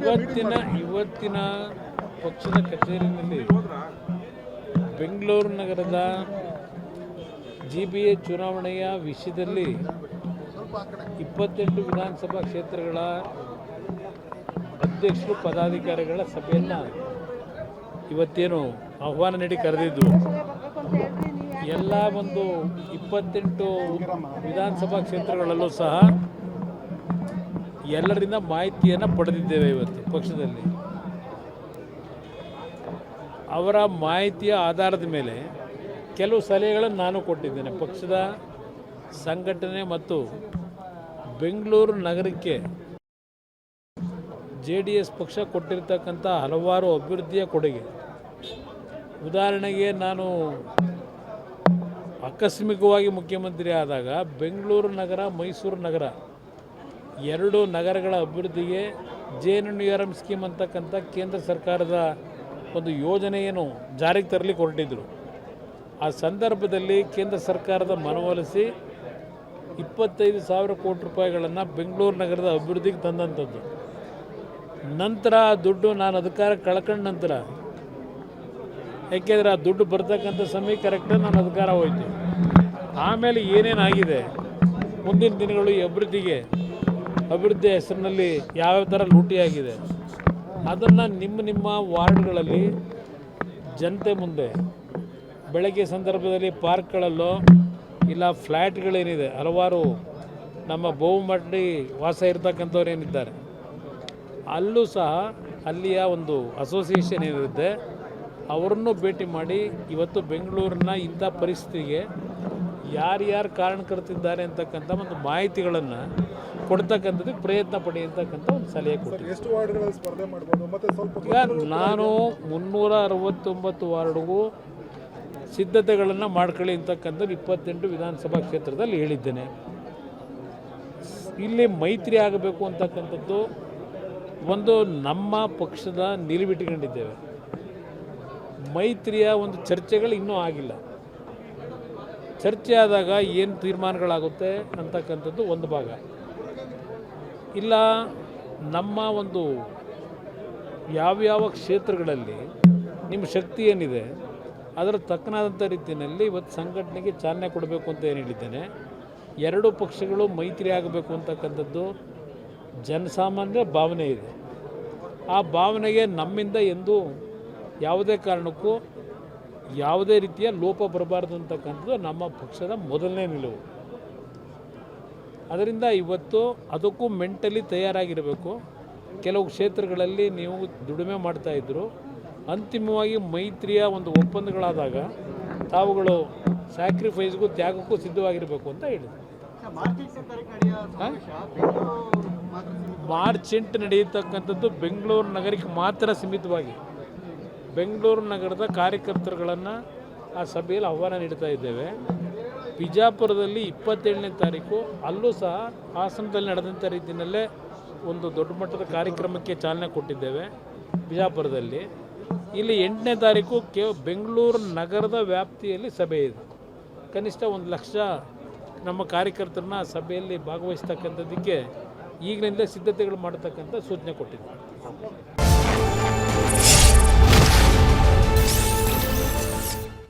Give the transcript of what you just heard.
ಇವತ್ತಿನ ಪಕ್ಷದ ಕಚೇರಿಯಲ್ಲಿ ಬೆಂಗಳೂರು ನಗರದ GBA ಚುನಾವಣೆಯ ವಿಷಯದಲ್ಲಿ 28 ವಿಧಾನಸಭಾ ಕ್ಷೇತ್ರಗಳ ಅಧ್ಯಕ್ಷರು ಪದಾಧಿಕಾರಿಗಳ ಸಭೆಯನ್ನು ಇವತ್ತೇನು ಆಹ್ವಾನ ನೀಡಿ ಕರೆದಿದ್ದು ಎಲ್ಲ ಒಂದು 28 ವಿಧಾನಸಭಾ ಕ್ಷೇತ್ರಗಳಲ್ಲೂ ಸಹ ಎಲ್ಲರಿಂದ ಮಾಹಿತಿಯನ್ನು ಪಡೆದಿದ್ದೇವೆ. ಇವತ್ತು ಪಕ್ಷದಲ್ಲಿ ಅವರ ಮಾಹಿತಿಯ ಆಧಾರದ ಮೇಲೆ ಕೆಲವು ಸಲಹೆಗಳನ್ನು ನಾನು ಕೊಟ್ಟಿದ್ದೇನೆ. ಪಕ್ಷದ ಸಂಘಟನೆ ಮತ್ತು ಬೆಂಗಳೂರು ನಗರಕ್ಕೆ JDS ಪಕ್ಷ ಕೊಟ್ಟಿರ್ತಕ್ಕಂಥ ಹಲವಾರು ಅಭಿವೃದ್ಧಿಯ ಕೊಡುಗೆ. ಉದಾಹರಣೆಗೆ ನಾನು ಆಕಸ್ಮಿಕವಾಗಿ ಮುಖ್ಯಮಂತ್ರಿ ಆದಾಗ ಬೆಂಗಳೂರು ನಗರ ಮೈಸೂರು ನಗರ ಎರಡು ನಗರಗಳ ಅಭಿವೃದ್ಧಿಗೆ JNNURM ಸ್ಕೀಮ್ ಅಂತಕ್ಕಂಥ ಕೇಂದ್ರ ಸರ್ಕಾರದ ಒಂದು ಯೋಜನೆಯನ್ನು ಜಾರಿಗೆ ತರಲಿಕ್ಕೆ ಹೊರಟಿದ್ದರು. ಆ ಸಂದರ್ಭದಲ್ಲಿ ಕೇಂದ್ರ ಸರ್ಕಾರದ ಮನವೊಲಿಸಿ 25,000 ಕೋಟಿ ರೂಪಾಯಿಗಳನ್ನು ಬೆಂಗಳೂರು ನಗರದ ಅಭಿವೃದ್ಧಿಗೆ ತಂದಂಥದ್ದು. ನಂತರ ಆ ದುಡ್ಡು ನಾನು ಅಧಿಕಾರ ಕಳ್ಕೊಂಡ ನಂತರ, ಯಾಕೆಂದರೆ ಆ ದುಡ್ಡು ಬರ್ತಕ್ಕಂಥ ಸಮಯ ಕರೆಕ್ಟಾಗಿ ನಾನು ಅಧಿಕಾರ ಹೋಯಿತು. ಆಮೇಲೆ ಏನೇನಾಗಿದೆ ಮುಂದಿನ ದಿನಗಳು ಈ ಅಭಿವೃದ್ಧಿ ಹೆಸರಿನಲ್ಲಿ ಯಾವ್ಯಾವ ಥರ ಲೂಟಿಯಾಗಿದೆ ಅದನ್ನು ನಿಮ್ಮ ವಾರ್ಡ್ಗಳಲ್ಲಿ ಜನತೆ ಮುಂದೆ ಬೆಳಗ್ಗೆ ಸಂದರ್ಭದಲ್ಲಿ ಪಾರ್ಕ್ಗಳಲ್ಲೋ ಇಲ್ಲ ಫ್ಲ್ಯಾಟ್ಗಳೇನಿದೆ, ಹಲವಾರು ನಮ್ಮ ಬಹುಮಹಡಿ ವಾಸ ಇರ್ತಕ್ಕಂಥವ್ರು ಏನಿದ್ದಾರೆ ಅಲ್ಲೂ ಸಹ ಅಲ್ಲಿಯ ಒಂದು ಅಸೋಸಿಯೇಷನ್ ಏನಿರುತ್ತೆ ಅವರನ್ನು ಭೇಟಿ ಮಾಡಿ ಇವತ್ತು ಬೆಂಗಳೂರಿನ ಇಂಥ ಪರಿಸ್ಥಿತಿಗೆ ಯಾರ್ಯಾರು ಕಾರಣಕರ್ತಿದ್ದಾರೆ ಅಂತಕ್ಕಂಥ ಒಂದು ಮಾಹಿತಿಗಳನ್ನು ಕೊಡ್ತಕ್ಕಂಥದ್ದಕ್ಕೆ ಪ್ರಯತ್ನ ಪಡಿ ಅಂತಕ್ಕಂಥ ಒಂದು ಸಲಹೆ ಕೊಡ್ತೀನಿ. ಈಗ ನಾನು 369 ವಾರ್ಡ್ಗೂ ಸಿದ್ಧತೆಗಳನ್ನು ಮಾಡ್ಕೊಳ್ಳಿ ಅಂತಕ್ಕಂಥದ್ದು 28 ವಿಧಾನಸಭಾ ಕ್ಷೇತ್ರದಲ್ಲಿ ಹೇಳಿದ್ದೇನೆ. ಇಲ್ಲಿ ಮೈತ್ರಿ ಆಗಬೇಕು ಅಂತಕ್ಕಂಥದ್ದು ಒಂದು ನಮ್ಮ ಪಕ್ಷದ ನಿಲುವಿಟ್ಟುಕೊಂಡಿದ್ದೇವೆ. ಮೈತ್ರಿಯ ಒಂದು ಚರ್ಚೆಗಳು ಇನ್ನೂ ಆಗಿಲ್ಲ. ಚರ್ಚೆ ಆದಾಗ ಏನು ತೀರ್ಮಾನಗಳಾಗುತ್ತೆ ಅಂತಕ್ಕಂಥದ್ದು ಒಂದು ಭಾಗ. ಇಲ್ಲ ನಮ್ಮ ಒಂದು ಯಾವ್ಯಾವ ಕ್ಷೇತ್ರಗಳಲ್ಲಿ ನಿಮ್ಮ ಶಕ್ತಿ ಏನಿದೆ ಅದರ ತಕ್ಕನಾದಂಥ ರೀತಿಯಲ್ಲಿ ಇವತ್ತು ಸಂಘಟನೆಗೆ ಚಾಲನೆ ಕೊಡಬೇಕು ಅಂತ ಏನು ಹೇಳಿದ್ದೇನೆ. ಎರಡೂ ಪಕ್ಷಗಳು ಮೈತ್ರಿ ಆಗಬೇಕು ಅಂತಕ್ಕಂಥದ್ದು ಜನಸಾಮಾನ್ಯರ ಭಾವನೆ ಇದೆ. ಆ ಭಾವನೆಗೆ ನಮ್ಮಿಂದ ಎಂದೂ ಯಾವುದೇ ಕಾರಣಕ್ಕೂ ಯಾವುದೇ ರೀತಿಯ ಲೋಪ ಬರಬಾರ್ದು ಅಂತಕ್ಕಂಥದ್ದು ನಮ್ಮ ಪಕ್ಷದ ಮೊದಲನೇ ನಿಲುವು. ಅದರಿಂದ ಇವತ್ತು ಅದಕ್ಕೂ ಮೆಂಟಲಿ ತಯಾರಾಗಿರಬೇಕು. ಕೆಲವು ಕ್ಷೇತ್ರಗಳಲ್ಲಿ ನೀವು ದುಡಿಮೆ ಮಾಡ್ತಾಯಿದ್ರು, ಅಂತಿಮವಾಗಿ ಮೈತ್ರಿಯ ಒಂದು ಒಪ್ಪಂದಗಳಾದಾಗ ತಾವುಗಳು ಸ್ಯಾಕ್ರಿಫೈಸ್ಗೂ ತ್ಯಾಗಕ್ಕೂ ಸಿದ್ಧವಾಗಿರಬೇಕು ಅಂತ ಹೇಳಿದ್ರು. ಮಾರ್ಚ್ 8 ನಡೆಯತಕ್ಕಂಥದ್ದು ಬೆಂಗಳೂರು ನಗರಕ್ಕೆ ಮಾತ್ರ ಸೀಮಿತವಾಗಿ ಬೆಂಗಳೂರು ನಗರದ ಕಾರ್ಯಕರ್ತರುಗಳನ್ನು ಆ ಸಭೆಯಲ್ಲಿ ಆಹ್ವಾನ ನೀಡ್ತಾ ಇದ್ದೇವೆ. ಬಿಜಾಪುರದಲ್ಲಿ 27ನೇ ತಾರೀಕು ಅಲ್ಲೂ ಸಹ ಹಾಸನದಲ್ಲಿ ನಡೆದಂಥ ರೀತಿಯಲ್ಲೇ ಒಂದು ದೊಡ್ಡ ಮಟ್ಟದ ಕಾರ್ಯಕ್ರಮಕ್ಕೆ ಚಾಲನೆ ಕೊಟ್ಟಿದ್ದೇವೆ ಬಿಜಾಪುರದಲ್ಲಿ. ಇಲ್ಲಿ 8ನೇ ತಾರೀಕು ಬೆಂಗಳೂರು ನಗರದ ವ್ಯಾಪ್ತಿಯಲ್ಲಿ ಸಭೆ ಇದೆ. ಕನಿಷ್ಠ 1 ಲಕ್ಷ ನಮ್ಮ ಕಾರ್ಯಕರ್ತರನ್ನ ಸಭೆಯಲ್ಲಿ ಭಾಗವಹಿಸ್ತಕ್ಕಂಥದ್ದಕ್ಕೆ ಈಗಲಿಂದ ಸಿದ್ಧತೆಗಳು ಮಾಡತಕ್ಕಂಥ ಸೂಚನೆ ಕೊಟ್ಟಿದ್ದಾರೆ.